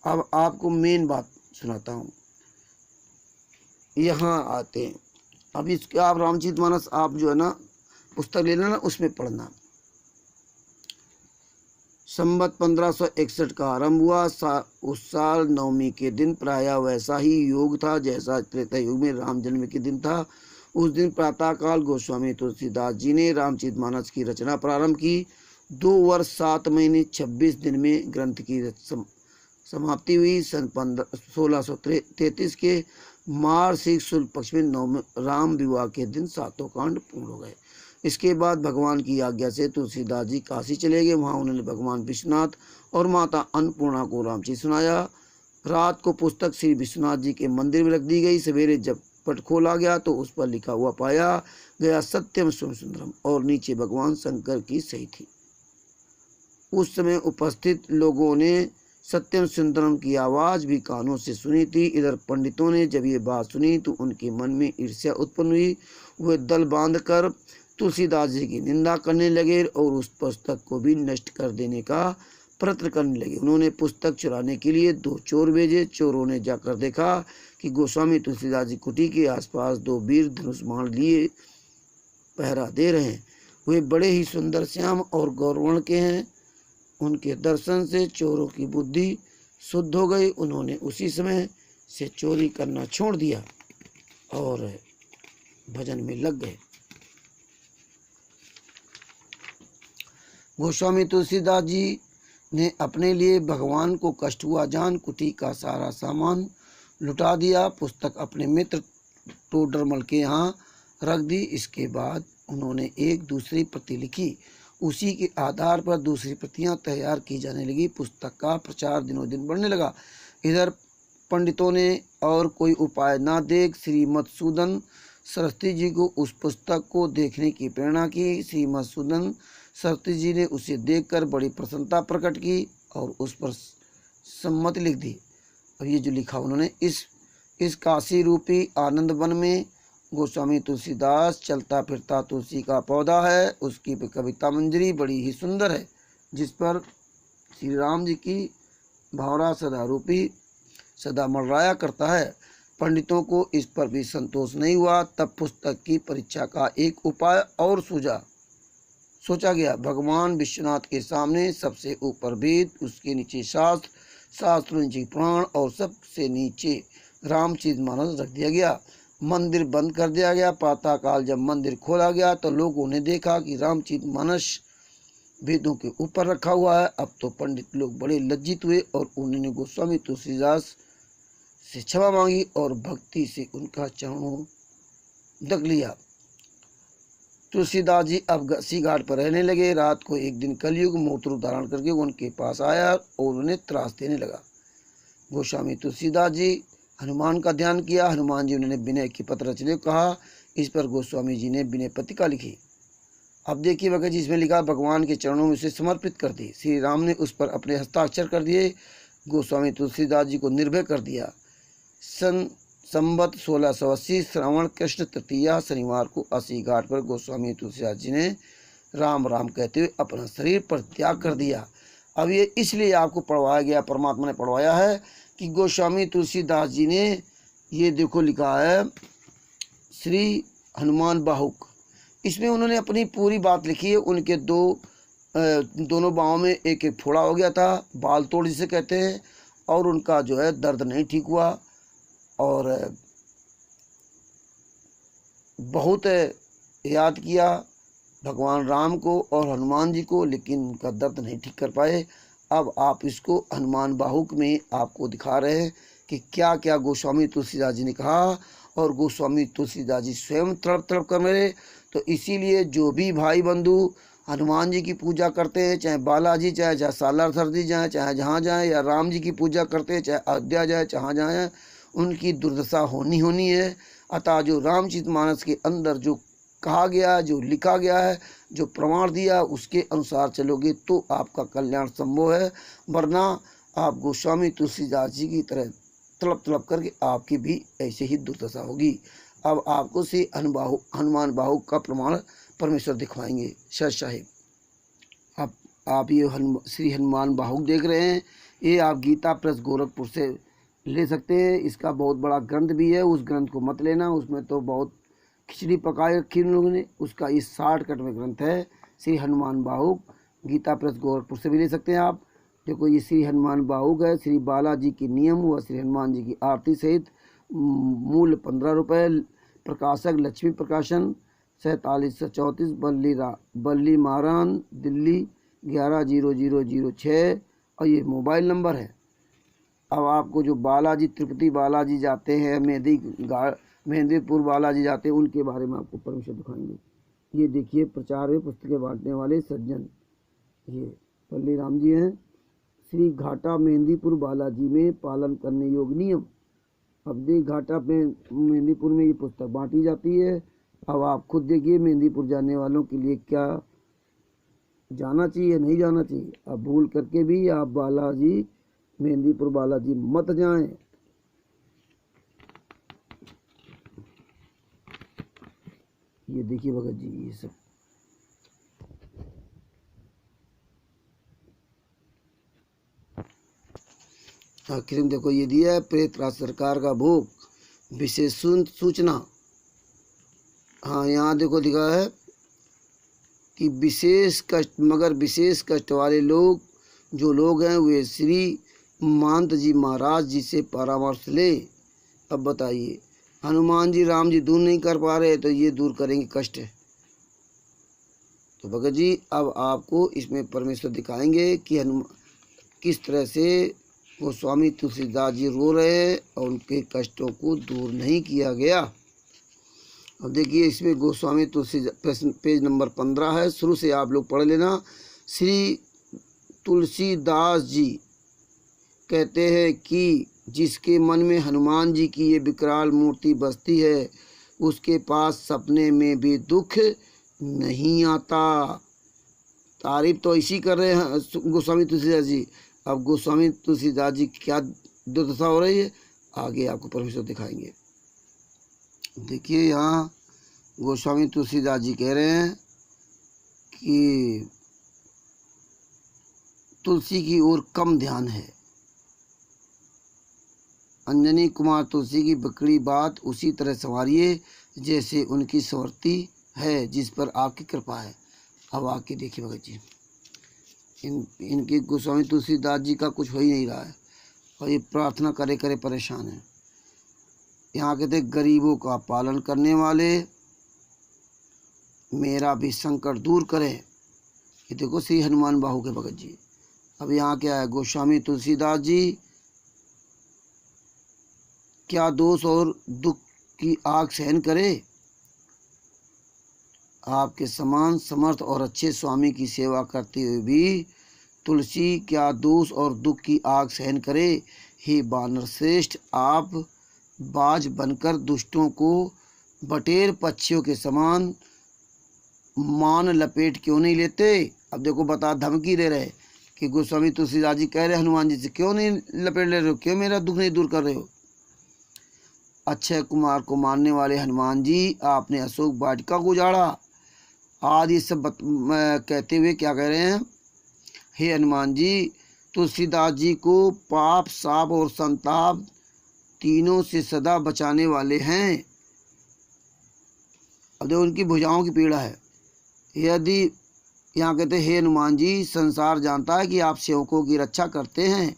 अब आपको मेन बात सुनाता हूँ। यहाँ आते हैं। अब इसके आप रामचरितमानस आप जो है ना पुस्तक ले लेना, उसमें पढ़ना। संवत 1561 का आरंभ हुआ। उस साल नवमी के दिन प्रायः वैसा ही योग था जैसा त्रेता युग में राम जन्म के दिन था। उस दिन प्रातःकाल गोस्वामी तुलसीदास जी ने रामचरितमानस की रचना प्रारंभ की। 2 वर्ष 7 महीने 26 दिन में ग्रंथ की समाप्ति हुई। सन 1633 के मार्गशीर्ष शुक्ल पक्ष में राम विवाह के दिन 7 कांड पूर्ण हो गए। इसके बाद भगवान की आज्ञा से तुलसीदास जी काशी चले गए। वहाँ उन्होंने भगवान विश्वनाथ और माता अन्नपूर्णा को रामचरित सुनाया। रात को पुस्तक श्री विश्वनाथ जी के मंदिर में रख दी गई। सवेरे जब पट खोला गया तो उस पर लिखा हुआ पाया गया सत्यम शिवम सुंदरम, और नीचे भगवान शंकर की सही थी। उस समय उपस्थित लोगों ने सत्यम सुंदरम की आवाज भी कानों से सुनी थी। इधर पंडितों ने जब ये बात सुनी तो उनके मन में ईर्ष्या उत्पन्न हुई। वे दल बांधकर तुलसीदास जी की निंदा करने लगे और उस पुस्तक को भी नष्ट कर देने का प्रयत्न करने लगे। उन्होंने पुस्तक चुराने के लिए 2 चोर भेजे। चोरों ने जाकर देखा कि गोस्वामी तुलसीदास जी कुटी के आसपास 2 वीर धनुष बाण लिए पहरा दे रहे हैं। वे बड़े ही सुंदर श्याम और गौरवर्ण के हैं। उनके दर्शन से चोरों की बुद्धि शुद्ध हो गई। उन्होंने उसी समय से चोरी करना छोड़ दिया और भजन में लग गए। गोस्वामी तुलसीदास जी ने अपने लिए भगवान को कष्ट हुआ जान कुटी का सारा सामान लुटा दिया। पुस्तक अपने मित्र टोडरमल के यहाँ रख दी। इसके बाद उन्होंने एक दूसरी प्रति लिखी। उसी के आधार पर दूसरी प्रतियां तैयार की जाने लगी। पुस्तक का प्रचार दिनों दिन बढ़ने लगा। इधर पंडितों ने और कोई उपाय न देख श्री मधुसूदन सरस्वती जी को उस पुस्तक को देखने की प्रेरणा की। श्री मधुसूदन सरस्वती जी ने उसे देखकर बड़ी प्रसन्नता प्रकट की और उस पर सम्मति लिख दी। और ये जो लिखा उन्होंने, इस काशी रूपी आनंद वन में गोस्वामी तुलसीदास चलता फिरता तुलसी का पौधा है। उसकी कविता मंजरी बड़ी ही सुंदर है, जिस पर श्री राम जी की भावरा सदा रूपी सदा मर्राया करता है। पंडितों को इस पर भी संतोष नहीं हुआ। तब पुस्तक की परीक्षा का एक उपाय और सोचा गया। भगवान विश्वनाथ के सामने सबसे ऊपर वेद, उसके नीचे शास्त्र, शास्त्र नीचे पुराण और सबसे नीचे रामचरितमानस रख दिया गया। मंदिर बंद कर दिया गया। प्रातःकाल जब मंदिर खोला गया तो लोगों ने देखा कि रामचरितमानस वेदों के ऊपर रखा हुआ है। अब तो पंडित लोग बड़े लज्जित हुए और उन्होंने गोस्वामी तुलसीदास से क्षमा मांगी और भक्ति से उनका चरणों दक लिया। तुलसीदास जी अब गस्सी घाट पर रहने लगे। रात को एक दिन कलयुग मूर्त रूप धारण करके उनके पास आया और उन्हें त्रास देने लगा। गोस्वामी तुलसीदास जी हनुमान का ध्यान किया। हनुमान जी उन्होंने विनय की पत्र रचने को कहा। इस पर गोस्वामी जी ने विनय पत्रिका लिखी। अब देखिए भगत जी, इसमें लिखा भगवान के चरणों में उसे समर्पित कर दी। श्री राम ने उस पर अपने हस्ताक्षर कर दिए। गोस्वामी तुलसीदास जी को निर्भय कर दिया। संवत 1680 श्रावण कृष्ण तृतीया शनिवार को अस्सी घाट पर गोस्वामी तुलसीदास जी ने राम राम कहते हुए अपना शरीर पर त्याग कर दिया। अब ये इसलिए आपको पढ़वाया गया, परमात्मा ने पढ़वाया है कि गोस्वामी तुलसीदास जी ने ये देखो लिखा है श्री हनुमान बाहुक। इसमें उन्होंने अपनी पूरी बात लिखी है। उनके दोनों बाहों में एक एक फोड़ा हो गया था, बाल तोड़ जिसे कहते हैं, और उनका जो है दर्द नहीं ठीक हुआ और बहुत याद किया भगवान राम को और हनुमान जी को, लेकिन उनका दर्द नहीं ठीक कर पाए। अब आप इसको हनुमान बाहुक में आपको दिखा रहे हैं कि क्या क्या गोस्वामी तुलसीदास जी ने कहा। और गोस्वामी तुलसीदास जी स्वयं तड़प तड़प कर मेरे। तो इसीलिए जो भी भाई बंधु हनुमान जी की पूजा करते हैं, चाहे बालाजी, चाहे सालासर जी जाएँ, चाहे जहाँ जाएँ, या राम जी की पूजा करते हैं, चाहे अयोध्या जाए, जहाँ जाएँ, उनकी दुर्दशा होनी है। अतः जो रामचरितमानस के अंदर जो कहा गया, जो लिखा गया है, जो प्रमाण दिया, उसके अनुसार चलोगे तो आपका कल्याण संभव है। वरना आप गोस्वामी तुलसीदास जी की तरह तड़प तड़प करके आपकी भी ऐसे ही दुर्दशा होगी। अब आपको से हनुमान बाहुक का प्रमाण परमेश्वर दिखवाएंगे। सर साहिब, आप ये श्री हनुमान बाहुक देख रहे हैं। ये आप गीता प्रेस गोरखपुर से ले सकते हैं। इसका बहुत बड़ा ग्रंथ भी है, उस ग्रंथ को मत लेना, उसमें तो बहुत खिचड़ी पकाई रखी उन लोगों ने। उसका ये 60 कट में ग्रंथ है श्री हनुमान बाहुक। गीता प्रेस गोरखपुर से भी ले सकते हैं आप। देखो ये श्री हनुमान बाहुक है। श्री बालाजी के नियम व श्री हनुमान जी की आरती सहित मूल्य 15 रुपये। प्रकाशक लक्ष्मी प्रकाशन 4734 बल्ली मारान दिल्ली 110006 और ये मोबाइल नंबर है। अब आपको जो बालाजी तिरुपति बालाजी जाते हैं, मेहंदीपुर बालाजी जाते हैं, उनके बारे में आपको परमेश्वर दिखाएंगे। ये देखिए प्रचार में पुस्तकें बांटने वाले सज्जन, ये पल्ली राम जी हैं। श्री घाटा मेहंदीपुर बालाजी में पालन करने योग्य नियम। अब देख घाटा में मेहंदीपुर में ये पुस्तक बांटी जाती है। अब आप खुद देखिए मेहंदीपुर जाने वालों के लिए क्या जाना चाहिए नहीं जाना चाहिए। अब भूल करके भी आप बालाजी मेहंदीपुर बालाजी मत जाएं। ये देखिए भगत जी ये सब आखिर में देखो ये दिया है प्रेत राज सरकार का भोग विशेष सूचना। हाँ यहाँ देखो लिखा है कि विशेष कष्ट मगर विशेष कष्ट वाले लोग जो लोग हैं वे श्री महंत जी महाराज जी से परामर्श ले। अब बताइए हनुमान जी राम जी दूर नहीं कर पा रहे तो ये दूर करेंगे कष्ट। तो भगत जी अब आपको इसमें परमेश्वर दिखाएंगे कि किस तरह से गोस्वामी तुलसीदास जी रो रहे हैं और उनके कष्टों को दूर नहीं किया गया। अब देखिए इसमें गोस्वामी तुलसीदास पेज नंबर 15 है, शुरू से आप लोग पढ़ लेना। श्री तुलसीदास जी कहते हैं कि जिसके मन में हनुमान जी की ये विकराल मूर्ति बसती है उसके पास सपने में भी दुख नहीं आता। तारीफ तो इसी कर रहे हैं गोस्वामी तुलसीदास जी। अब गोस्वामी तुलसीदास जी क्या दुर्दशा हो रही है आगे आपको परमेश्वर दिखाएंगे। देखिए यहाँ गोस्वामी तुलसीदास जी कह रहे हैं कि तुलसी की ओर कम ध्यान है। अंजनी कुमार तुलसी की बिगड़ी बात उसी तरह संवारिए जैसे उनकी संवरती है जिस पर आपकी कृपा है। अब आके देखिए भगत जी इनके गोस्वामी तुलसीदास जी का कुछ हो ही नहीं रहा है और ये प्रार्थना करे करे परेशान है। यहाँ कहते गरीबों का पालन करने वाले मेरा भी संकट दूर करें। ये देखो श्री हनुमान बाहु के भगत जी। अब यहाँ क्या है गोस्वामी तुलसीदास जी क्या दोष और दुख की आग सहन करे। आपके समान समर्थ और अच्छे स्वामी की सेवा करते हुए भी तुलसी क्या दोष और दुख की आग सहन करे। हे वानर श्रेष्ठ आप बाज बनकर दुष्टों को बटेर पक्षियों के समान मान लपेट क्यों नहीं लेते। अब देखो बता धमकी दे रहे कि गोस्वामी तुलसीदास जी कह रहे हनुमान जी से क्यों नहीं लपेट ले रहे हो, क्यों मेरा दुख नहीं दूर कर रहे हो। अक्षय कुमार को मारने वाले हनुमान जी आपने अशोक वाटिका को उजाड़ा। आज ये सब कहते हुए क्या कह रहे हैं, हे हनुमान जी तुलसीदास जी को पाप साप और संताप तीनों से सदा बचाने वाले हैं। अब देखो उनकी भुजाओं की पीड़ा है। यदि यहाँ कहते हे हनुमान जी संसार जानता है कि आप सेवकों की रक्षा करते हैं,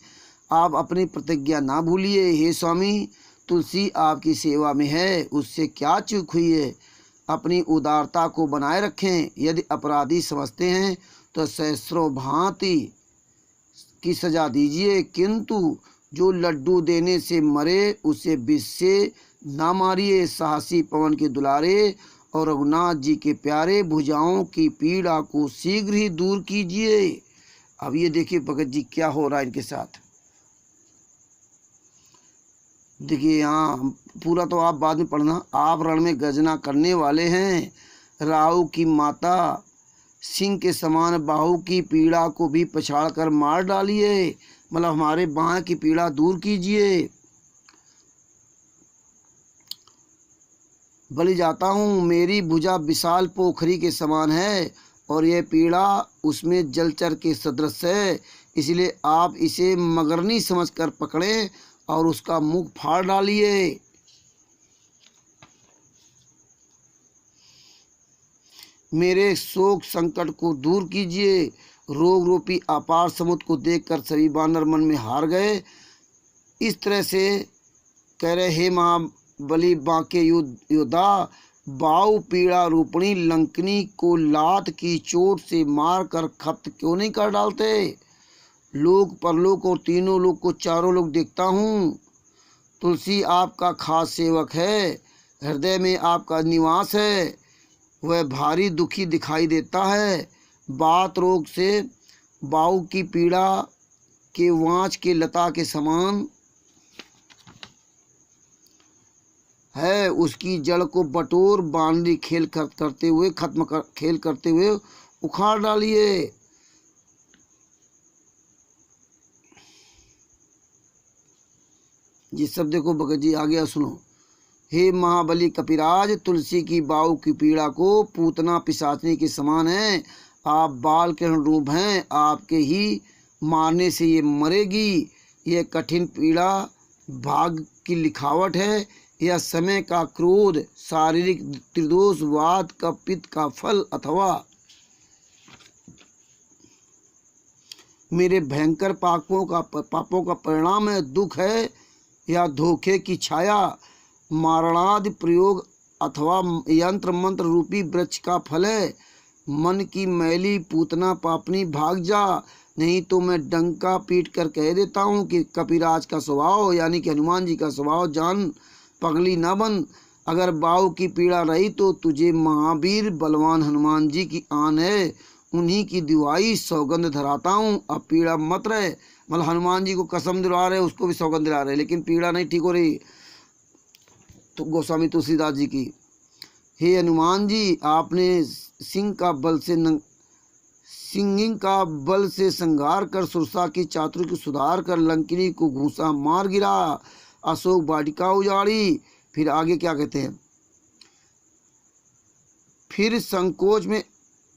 आप अपनी प्रतिज्ञा ना भूलिए। हे स्वामी तुलसी आपकी सेवा में है, उससे क्या चूक हुई है। अपनी उदारता को बनाए रखें। यदि अपराधी समझते हैं तो सहस्रों भांति की सजा दीजिए, किंतु जो लड्डू देने से मरे उसे विष से ना मारिए। साहसी पवन के दुलारे और रघुनाथ जी के प्यारे भुजाओं की पीड़ा को शीघ्र ही दूर कीजिए। अब ये देखिए भगत जी क्या हो रहा है इनके साथ। देखिए यहाँ पूरा तो आप बाद में पढ़ना। आप रण में गर्जना करने वाले हैं। राहु की माता सिंह के समान बाहु की पीड़ा को भी पछाड़ कर मार डालिए, मतलब हमारे बाएं की पीड़ा दूर कीजिए। बलि जाता हूँ, मेरी भुजा विशाल पोखरी के समान है और यह पीड़ा उसमें जलचर के सदृश है, इसलिए आप इसे मगरनी समझकर पकड़ें और उसका मुख फाड़ डालिए। मेरे शोक संकट को दूर कीजिए। रोग रूपी अपार समुद्र को देखकर सभी वानर मन में हार गए। इस तरह से कह रहे हे महाबली बांके योद्धा, बाऊ पीड़ा रूपणी लंकनी को लात की चोट से मार कर खप्त क्यों नहीं कर डालते। लोक परलोक और तीनों लोक को चारों लोग देखता हूँ। तुलसी आपका खास सेवक है, हृदय में आपका निवास है। वह भारी दुखी दिखाई देता है। बात रोग से बाऊ की पीड़ा के वाँच के लता के समान है। उसकी जड़ को बटोर बानरी खेल करते हुए उखाड़ डालिए। ये सब देखो भगत जी आगे सुनो। हे महाबली कपिराज, तुलसी की बाऊ की पीड़ा को पूतना पिशाचनी के समान है। आप बाल के रूप हैं, आपके ही मारने से ये मरेगी। यह कठिन पीड़ा भाग की लिखावट है, यह समय का क्रोध, शारीरिक त्रिदोष, वात का पित्त का फल अथवा मेरे भयंकर पापों का परिणाम है। दुख है या धोखे की छाया, मारणादि प्रयोग अथवा यंत्र मंत्र रूपी वृक्ष का फल है। मन की मैली पूतना पापनी भाग जा, नहीं तो मैं डंका पीट कर कह देता हूँ कि कपिराज का स्वभाव यानी कि हनुमान जी का स्वभाव जान पगली न बन। अगर बाऊ की पीड़ा रही तो तुझे महावीर बलवान हनुमान जी की आन है, उन्हीं की दिवाई सौगंध धराता हूँ। अब पीड़ा मत रहे, मतलब हनुमान जी को कसम दिला रहे, उसको भी सौगंध दिला रहे, लेकिन पीड़ा नहीं ठीक हो रही। तो गोस्वामी तुलसीदास जी की, हे हनुमान जी, आपने सिंह का बल से संहार कर सुरसा की चातुर को सुधार कर लंकिनी को घूसा मार गिरा, अशोक वाटिका उजाड़ी। फिर आगे क्या कहते हैं, फिर संकोच में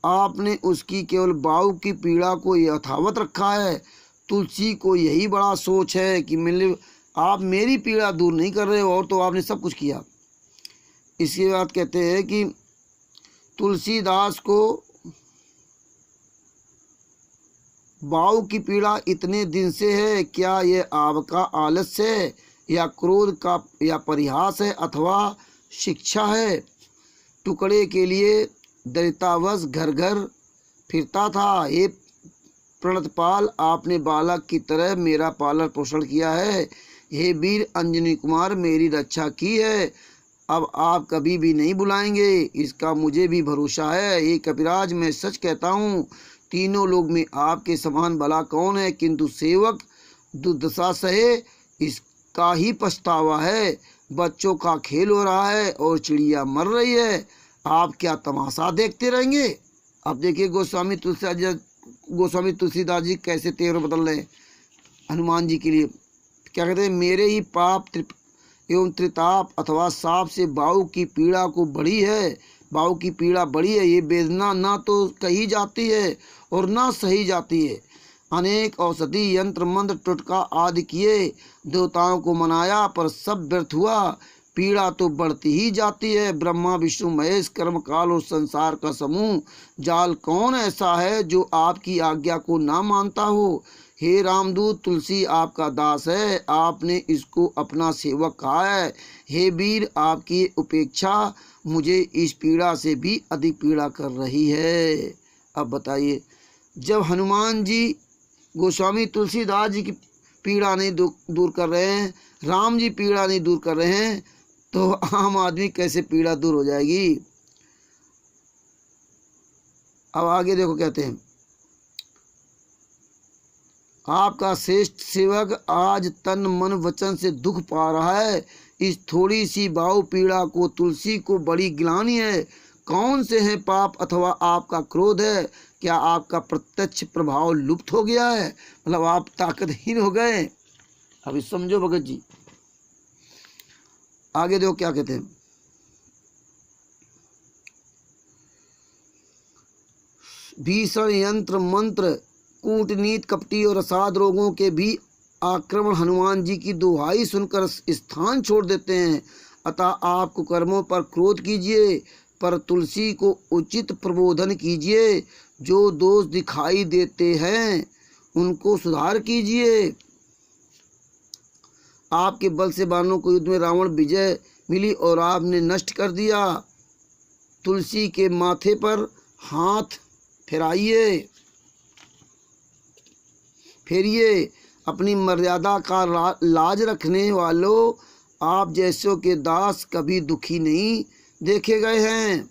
आपने उसकी केवल बाऊ की पीड़ा को यथावत रखा है। तुलसी को यही बड़ा सोच है कि आप मेरी पीड़ा दूर नहीं कर रहे हो, और तो आपने सब कुछ किया। इसके बाद कहते हैं कि तुलसीदास को बाऊ की पीड़ा इतने दिन से है, क्या ये आपका आलस्य है या क्रोध का या परिहास है अथवा शिक्षा है। टुकड़े के लिए दरितावश घर घर फिरता था। ये प्रणतपाल, आपने बालक की तरह मेरा पालन पोषण किया है। हे वीर अंजनी कुमार, मेरी रक्षा की है, अब आप कभी भी नहीं बुलाएंगे, इसका मुझे भी भरोसा है। ये कपिराज, मैं सच कहता हूँ, तीनों लोग में आपके समान भला कौन है, किंतु सेवक दुर्दशा सहे इसका ही पछतावा है। बच्चों का खेल हो रहा है और चिड़िया मर रही है, आप क्या तमाशा देखते रहेंगे। अब देखिए गोस्वामी तुलसीदास जी कैसे तेवर बदल रहे हैं हनुमान जी के लिए। क्या कहते हैं, मेरे ही पाप एवं त्रिताप अथवा साप से बाऊ की पीड़ा को बढ़ी है, बाऊ की पीड़ा बढ़ी है। ये वेदना ना तो कही जाती है और ना सही जाती है। अनेक औषधि यंत्र मंत्र टुटका आदि किए, देवताओं को मनाया, पर सब व्यर्थ हुआ। पीड़ा तो बढ़ती ही जाती है। ब्रह्मा विष्णु महेश कर्म काल और संसार का समूह जाल कौन ऐसा है जो आपकी आज्ञा को ना मानता हो। हे रामदूत, तुलसी आपका दास है, आपने इसको अपना सेवक कहा है। हे वीर, आपकी उपेक्षा मुझे इस पीड़ा से भी अधिक पीड़ा कर रही है। अब बताइए, जब हनुमान जी गोस्वामी तुलसीदास जी की पीड़ा नहीं दूर कर रहे हैं, राम जी पीड़ा नहीं दूर कर रहे हैं, तो आम आदमी कैसे पीड़ा दूर हो जाएगी। अब आगे देखो, कहते हैं, आपका श्रेष्ठ सेवक आज तन मन वचन से दुख पा रहा है। इस थोड़ी सी बाऊ पीड़ा को तुलसी को बड़ी गिलानी है। कौन से हैं पाप अथवा आपका क्रोध है। क्या आपका प्रत्यक्ष प्रभाव लुप्त हो गया है, मतलब आप ताकतहीन हो गए। अभी समझो भगत जी, आगे देखो क्या कहते हैं, भीषण यंत्र मंत्र कूटनीति कपटी और असाध रोगों के भी आक्रमण हनुमान जी की दुहाई सुनकर स्थान छोड़ देते हैं। अतः आप कुकर्मों पर क्रोध कीजिए, पर तुलसी को उचित प्रबोधन कीजिए। जो दोष दिखाई देते हैं उनको सुधार कीजिए। आपके बल से बानों को युद्ध में रावण विजय मिली और आपने नष्ट कर दिया। तुलसी के माथे पर हाथ फेरिए। अपनी मर्यादा का लाज रखने वालों, आप जैसों के दास कभी दुखी नहीं देखे गए हैं।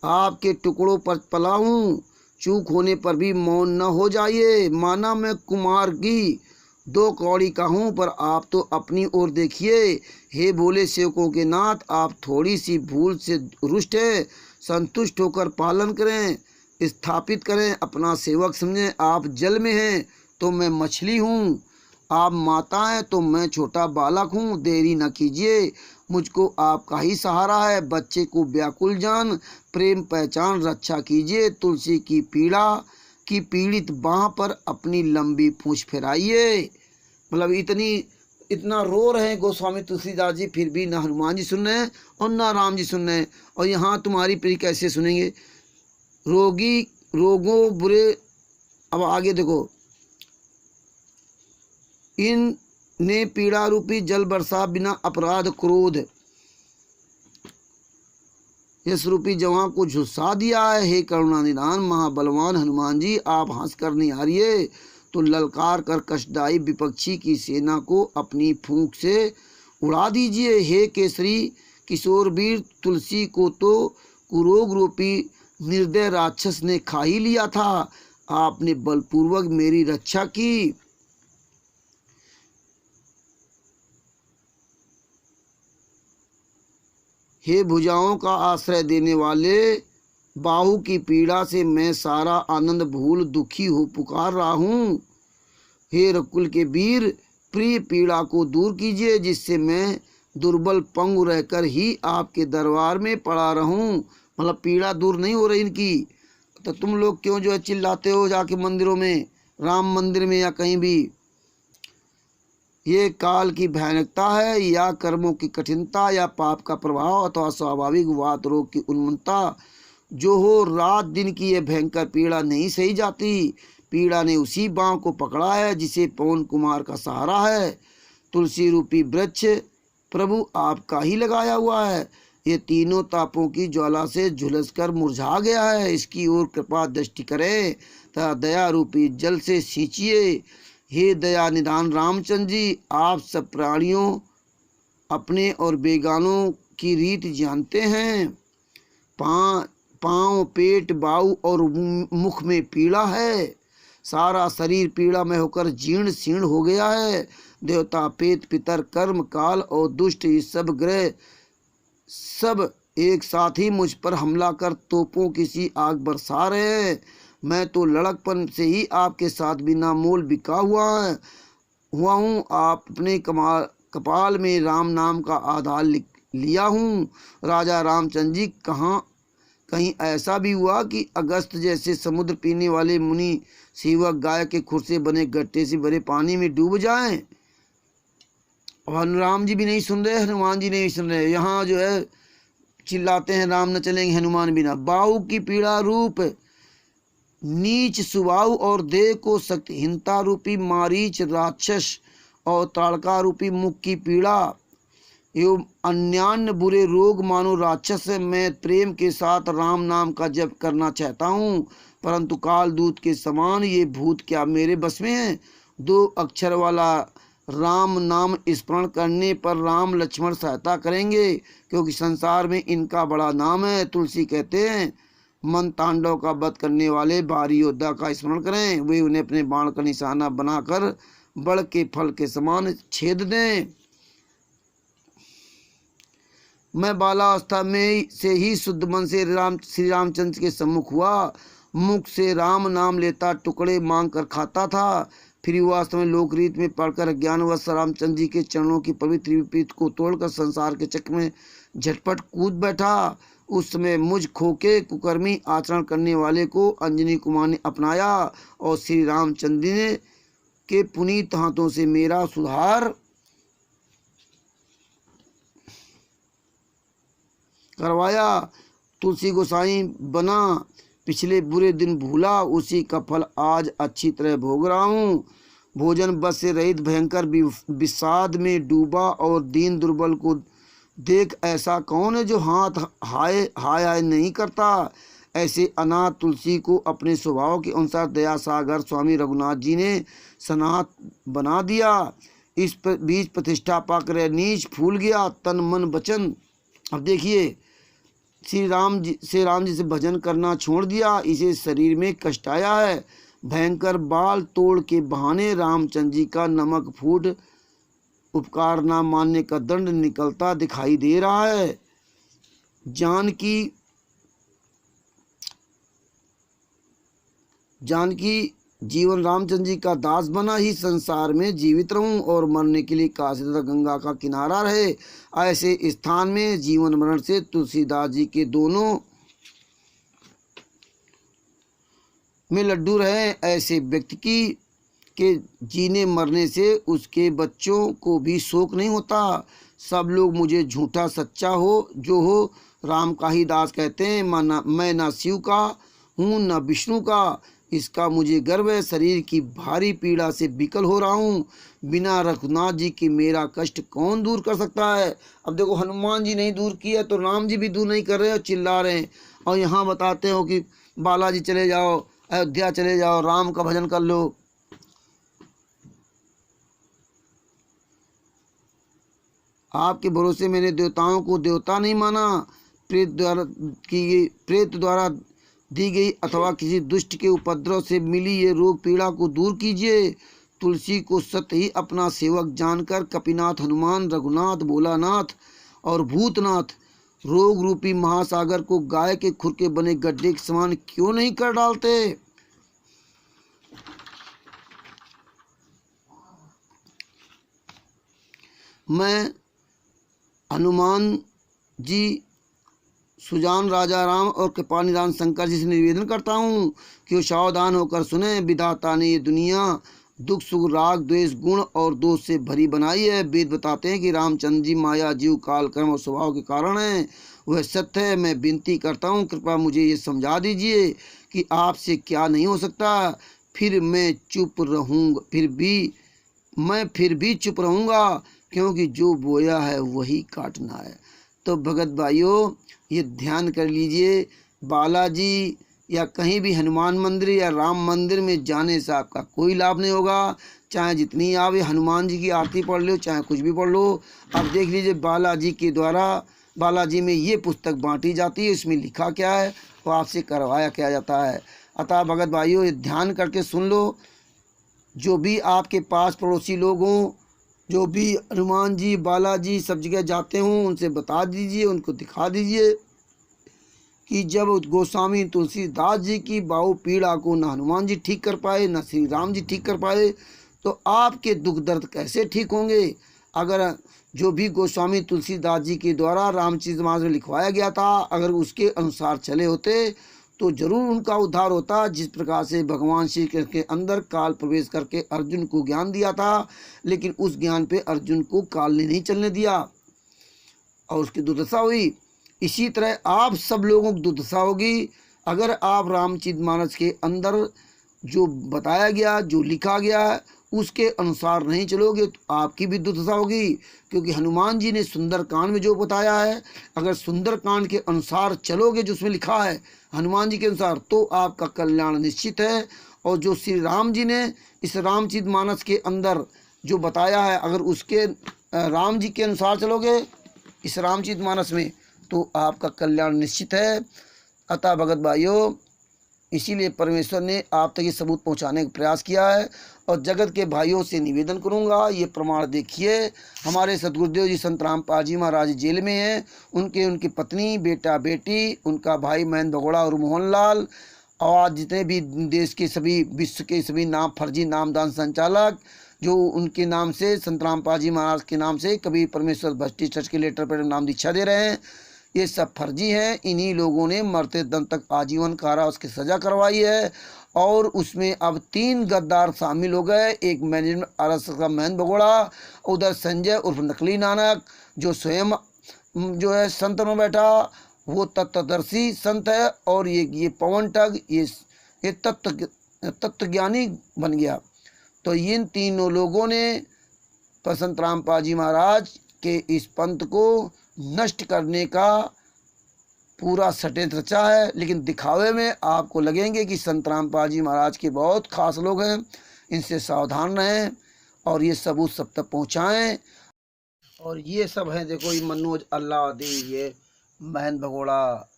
आपके टुकड़ों पर पला हूँ, चूक होने पर भी मौन न हो जाइए। माना मैं कुमार की 2 कौड़ी का हूँ, पर आप तो अपनी ओर देखिए। हे भोले सेवकों के नाथ, आप थोड़ी सी भूल से रुष्ट हैं, संतुष्ट होकर पालन करें, स्थापित करें, अपना सेवक समझें। आप जल में हैं तो मैं मछली हूँ, आप माता हैं तो मैं छोटा बालक हूँ। देरी न कीजिए, मुझको आपका ही सहारा है। बच्चे को व्याकुल जान, प्रेम पहचान, रक्षा कीजिए। तुलसी की पीड़ा की पीड़ित बाह पर अपनी लंबी पूंछ फैलाइए। मतलब इतना रो रहे हैं गोस्वामी तुलसीदास जी, फिर भी ना हनुमान जी सुन रहे हैं और ना राम जी सुन रहे हैं। और यहाँ तुम्हारी प्रिय कैसे सुनेंगे? रोगों बुरे। अब आगे देखो, इन ने पीड़ा रूपी जल बरसा, बिना अपराध क्रोध यश रूपी जवां को झुलसा दिया है। हे करुणा निदान महाबलवान हनुमान जी, आप हंस कर निहारिए तो ललकार कर कष्टदायी विपक्षी की सेना को अपनी फूंक से उड़ा दीजिए। हे केसरी किशोर वीर, तुलसी को तो कुरोग रूपी निर्दय राक्षस ने खा ही लिया था, आपने बलपूर्वक मेरी रक्षा की। हे भुजाओं का आश्रय देने वाले, बाहु की पीड़ा से मैं सारा आनंद भूल दुखी हो पुकार रहा हूँ। हे रकुल के वीर, प्रिय पीड़ा को दूर कीजिए, जिससे मैं दुर्बल पंगु रहकर ही आपके दरबार में पड़ा रहूं। मतलब पीड़ा दूर नहीं हो रही इनकी, तो तुम लोग क्यों जो है चिल्लाते हो जाके मंदिरों में, राम मंदिर में या कहीं भी? ये काल की भयानकता है, या कर्मों की कठिनता, या पाप का प्रभाव, अथवा स्वाभाविक वात रोग की उन्मत्तता। जो हो, रात दिन की यह भयंकर पीड़ा नहीं सही जाती। पीड़ा ने उसी बाँह को पकड़ा है जिसे पवन कुमार का सहारा है। तुलसी रूपी वृक्ष प्रभु आपका ही लगाया हुआ है। ये तीनों तापों की ज्वाला से झुलसकर मुरझा गया है। इसकी ओर कृपा दृष्टि करें तथा दया रूपी जल से सींचिए। हे दया निधान रामचंद्र जी, आप सब प्राणियों अपने और बेगानों की रीत जानते हैं। पाँव, पेट, बाहु और मुख में पीड़ा है। सारा शरीर पीड़ा में होकर जीर्ण शीर्ण हो गया है। देवता, पेट, पितर, कर्म, काल और दुष्ट ये सब ग्रह सब एक साथ ही मुझ पर हमला कर तोपों की सी आग बरसा रहे हैं। मैं तो लड़कपन से ही आपके साथ बिना मोल बिका हुआ हूँ। आप अपने कपाल में राम नाम का आधार लिया हूँ। राजा रामचंद्र जी, कहीं ऐसा भी हुआ कि अगस्त जैसे समुद्र पीने वाले मुनि सेवक गाय के खुर से बने गट्टे से भरे पानी में डूब जाएं? और राम जी भी नहीं सुन रहे, हनुमान जी नहीं सुन रहे। यहाँ जो है चिल्लाते हैं राम न चलेंगे हनुमान बिना। बाहु की पीड़ा रूप नीच स्वभाव और देह को शक्तिहीनता रूपी मारीच राक्षस और ताड़का रूपी मुख की पीड़ा एवं अन्यान्य बुरे रोग मानो राक्षस है। मैं प्रेम के साथ राम नाम का जप करना चाहता हूँ, परंतु काल दूत के समान ये भूत क्या मेरे बस में है? 2 अक्षर वाला राम नाम स्मरण करने पर राम लक्ष्मण सहायता करेंगे, क्योंकि संसार में इनका बड़ा नाम है। तुलसी कहते हैं, मन तांडव का वध करने वाले भारी योद्धा का स्मरण करें, वे उन्हें अपने बाण का निशाना बनाकर बड़ के फल के समान छेद दें। मैं बालावस्था में से ही शुद्ध मन से श्री रामचंद्र के सम्मुख हुआ। मुख से राम नाम लेता, टुकड़े मांग कर खाता था। फिर वास्तव में लोकरीत में पढ़कर ज्ञानवश रामचंद्र जी के चरणों की पवित्र विपरीत को तोड़कर संसार के चक्र में झटपट कूद बैठा। उस समय मुझ खोके कुकर्मी आचरण करने वाले को अंजनी कुमार ने अपनाया और श्री रामचंद्र ने के पुनीत हाथों से मेरा सुधार करवाया। तुलसी गोसाई बना, पिछले बुरे दिन भूला, उसी का फल आज अच्छी तरह भोग रहा हूँ। भोजन बस से रहित भयंकर विषाद में डूबा और दीन दुर्बल को देख ऐसा कौन है जो हाथ हाय हाय नहीं करता? ऐसे अनाथ तुलसी को अपने स्वभाव के अनुसार दया सागर स्वामी रघुनाथ जी ने सनात बना दिया। इस बीच प्रतिष्ठा पाकर नीच फूल गया तन मन वचन। अब देखिए, राम जी से भजन करना छोड़ दिया। इसे शरीर में कष्ट आया है। भयंकर बाल तोड़ के बहाने रामचंद्र जी का नमक फूट उपकार न मानने का दंड निकलता दिखाई दे रहा है। जानकी जीवन रामचंद्र जी का दास बना ही संसार में जीवित रहूं और मरने के लिए काशी तथा गंगा का किनारा रहे। ऐसे स्थान में जीवन मरण से तुलसीदास जी के दोनों में लड्डू रहे। ऐसे व्यक्ति के जीने मरने से उसके बच्चों को भी शोक नहीं होता। सब लोग मुझे झूठा सच्चा हो जो हो राम का ही दास कहते हैं। मैं ना शिव का हूँ न विष्णु का, इसका मुझे गर्व है। शरीर की भारी पीड़ा से विकल हो रहा हूँ। बिना रघुनाथ जी के मेरा कष्ट कौन दूर कर सकता है। अब देखो, हनुमान जी नहीं दूर किया तो राम जी भी दूर नहीं कर रहे और चिल्ला रहे हैं। और यहाँ बताते हो कि बालाजी चले जाओ, अयोध्या चले जाओ, राम का भजन कर लो। आपके भरोसे मैंने देवताओं को देवता नहीं माना। प्रेत द्वारा दी गई अथवा किसी दुष्ट के उपद्रव से मिली ये रोग पीड़ा को दूर कीजिए। तुलसी को सत्य ही अपना सेवक जानकर कपिनाथ, हनुमान, रघुनाथ, भोलानाथ और भूतनाथ रोग रूपी महासागर को गाय के खुर के बने गड्ढे के समान क्यों नहीं कर डालते। मैं हनुमान जी, सुजान राजा राम और कृपानिधान शंकर जी से निवेदन करता हूँ कि वो सावधान होकर सुने। विधाता ने ये दुनिया दुख सुख राग द्वेष गुण और दोष से भरी बनाई है। वेद बताते हैं कि रामचंद्र जी माया जीव काल कर्म और स्वभाव के कारण हैं। वह सत्य है। मैं विनती करता हूँ, कृपा मुझे ये समझा दीजिए कि आपसे क्या नहीं हो सकता। फिर मैं फिर भी चुप रहूँगा, क्योंकि जो बोया है वही काटना है। तो भगत भाइयों, ये ध्यान कर लीजिए, बालाजी या कहीं भी हनुमान मंदिर या राम मंदिर में जाने से आपका कोई लाभ नहीं होगा। चाहे जितनी आप हनुमान जी की आरती पढ़ लो, चाहे कुछ भी पढ़ लो। अब देख लीजिए, बालाजी के द्वारा बालाजी में ये पुस्तक बांटी जाती है। इसमें लिखा क्या है वो आपसे करवाया क्या जाता है। अतः भगत भाइयों, ये ध्यान करके सुन लो। जो भी आपके पास पड़ोसी लोग हों, जो भी हनुमान जी बालाजी सब जगह जाते हों, उनसे बता दीजिए, उनको दिखा दीजिए कि जब गोस्वामी तुलसीदास जी की बाहु पीड़ा को न हनुमान जी ठीक कर पाए, न श्री राम जी ठीक कर पाए, तो आपके दुख दर्द कैसे ठीक होंगे। अगर जो भी गोस्वामी तुलसीदास जी के द्वारा रामचरितमानस में लिखवाया गया था, अगर उसके अनुसार चले होते तो जरूर उनका उद्धार होता। जिस प्रकार से भगवान श्री कृष्ण के अंदर काल प्रवेश करके अर्जुन को ज्ञान दिया था, लेकिन उस ज्ञान पे अर्जुन को काल ने नहीं चलने दिया और उसकी दुर्दशा हुई। इसी तरह आप सब लोगों की दुर्दशा होगी अगर आप रामचरितमानस के अंदर जो बताया गया, जो लिखा गया उसके अनुसार नहीं चलोगे तो आपकी भी दुर्दशा होगी। क्योंकि हनुमान जी ने सुंदरकांड में जो बताया है, अगर सुंदरकांड के अनुसार चलोगे, जो उसमें लिखा है हनुमान जी के अनुसार, तो आपका कल्याण निश्चित है। और जो श्री राम जी ने इस रामचरितमानस के अंदर जो बताया है, अगर उसके राम जी के अनुसार चलोगे इस रामचरितमानस में, तो आपका कल्याण निश्चित है। अतः भगत भाइयों, इसीलिए परमेश्वर ने आप तक ये सबूत पहुंचाने का प्रयास किया है। और जगत के भाइयों से निवेदन करूंगा, ये प्रमाण देखिए। हमारे सदगुरुदेव जी संत रामपाल जी महाराज जेल में हैं। उनकी पत्नी, बेटा, बेटी, उनका भाई महेंद्र भगोड़ा और मोहनलाल, और आज जितने भी देश के सभी, विश्व के सभी फर्जी नामदान संचालक जो उनके नाम से, संत रामपाल जी महाराज के नाम से कभी परमेश्वर भक्ति चर्च के लेटर पर नाम दीक्षा दे रहे हैं, ये सब फर्जी हैं। इन्हीं लोगों ने मरते दम तक आजीवन कारावास की सज़ा करवाई है। और उसमें अब 3 गद्दार शामिल हो गए। एक मैनेजमेंट आरएसएस का महेंद्र भगोड़ा, उधर संजय उर्फ नकली नानक, जो स्वयं जो है संत में बैठा, वो तत्वदर्शी संत है। और ये पवन टग, ये तत्वज्ञानी बन गया। तो इन तीनों लोगों ने संत रामपाल जी महाराज के इस पंथ को नष्ट करने का पूरा षड्यंत्र रचा है। लेकिन दिखावे में आपको लगेंगे कि संत रामपाल जी महाराज के बहुत खास लोग हैं, इनसे सावधान रहें और ये सबूत सब तक पहुँचाएँ। और ये सब हैं, देखो, ये मनोज अल्लाहदी, ये महेंद्र भगोड़ा,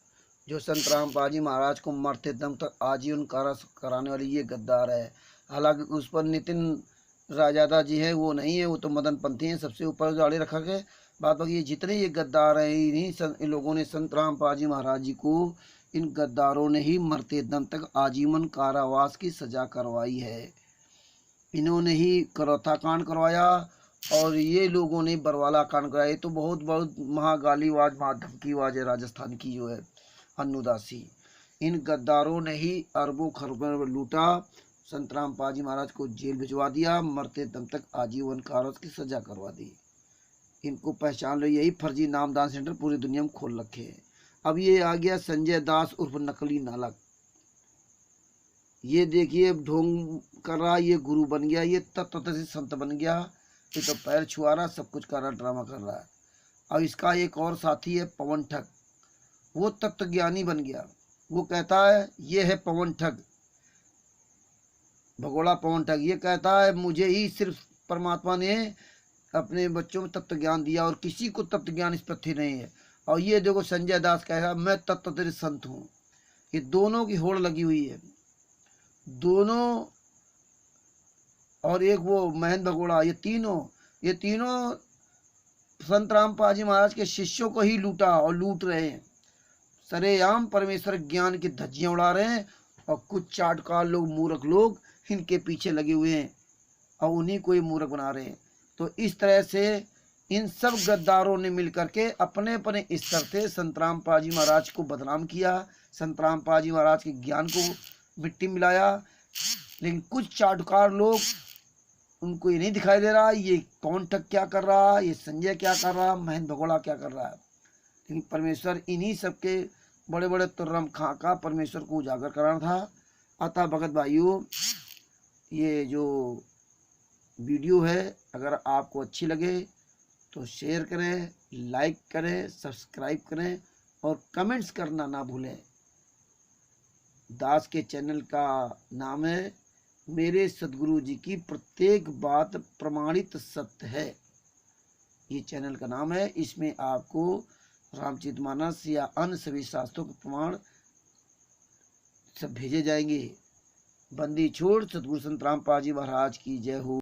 जो संत रामपाल जी महाराज को मरते दम तक आजीवन कारावास कराने वाली ये गद्दार है। हालांकि उस पर नितिन राजादा जी है वो नहीं है, वो तो मदन पंथी हैं, सबसे ऊपर गाड़ी रखा के। बात बाकी ये जितने ये गद्दार हैं इन लोगों ने संत रामपाल जी महाराज जी को, इन गद्दारों ने ही मरते दम तक आजीवन कारावास की सजा करवाई है। इन्होंने ही करौथा कांड करवाया और ये लोगों ने बरवाला कांड कराया। ये तो बहुत बहुत महागालीवाज महाधमकीवाज है राजस्थान की जो है अन्नुदासी। इन गद्दारों ने ही अरबों खरबों लूटा, संत रामपाल जी महाराज को जेल भिजवा दिया, मरते दम तक आजीवन कारावास की सजा करवा दी। इनको पहचान लो, यही फर्जी नामदान सेंटर पूरी दुनिया में खोल रखे हैं। अब ये आ गया संजय दास उर्फ नकली नालक। ये देखिए ढोंग कर रहा, ये गुरु बन गया, ये तत्व से संत बन गया, ये तो पैर छुआ रहा, सब कुछ कर रहा, ड्रामा कर रहा है। अब इसका एक और साथी है पवन ठग, वो तत्व ज्ञानी बन गया। वो कहता है ये है पवन ठग, भगोड़ा पवन ठग। ये कहता है मुझे ही सिर्फ परमात्मा ने अपने बच्चों में तत्व ज्ञान दिया और किसी को तत्व ज्ञान इस पृथ्वी नहीं है। और ये देखो संजय दास कह रहा मैं तत्व तेरे संत हूँ। ये दोनों की होड़ लगी हुई है, दोनों। और एक वो महेंद्र भगोड़ा, ये तीनों संत रामपाल जी महाराज के शिष्यों को ही लूटा और लूट रहे हैं। सरेआम परमेश्वर ज्ञान की धज्जियां उड़ा रहे हैं और कुछ चाटकार लोग, मूर्ख लोग इनके पीछे लगे हुए हैं और उन्हीं को ही मूर्ख बना रहे हैं। तो इस तरह से इन सब गद्दारों ने मिलकर के अपने अपने स्तर से संत रामपाल जी महाराज को बदनाम किया, संत रामपाल जी महाराज के ज्ञान को मिट्टी मिलाया। लेकिन कुछ चाटुकार लोग, उनको ये नहीं दिखाई दे रहा ये कौन ठग क्या कर रहा, ये संजय क्या कर रहा, महेंद्र भगोड़ा क्या कर रहा है। लेकिन परमेश्वर इन्हीं सबके बड़े बड़े तुर्रम खां का परमेश्वर को उजागर कराना था। अतः भगत भाइयों, ये जो वीडियो है अगर आपको अच्छी लगे तो शेयर करें, लाइक करें, सब्सक्राइब करें और कमेंट्स करना ना भूलें। दास के चैनल का नाम है मेरे सदगुरु जी की प्रत्येक बात प्रमाणित सत्य है, ये चैनल का नाम है। इसमें आपको रामचरितमानस या अन्य सभी शास्त्रों के प्रमाण सब भेजे जाएंगे। बंदी छोड़ सतगुरु संत रामपाल जी महाराज की जय हो।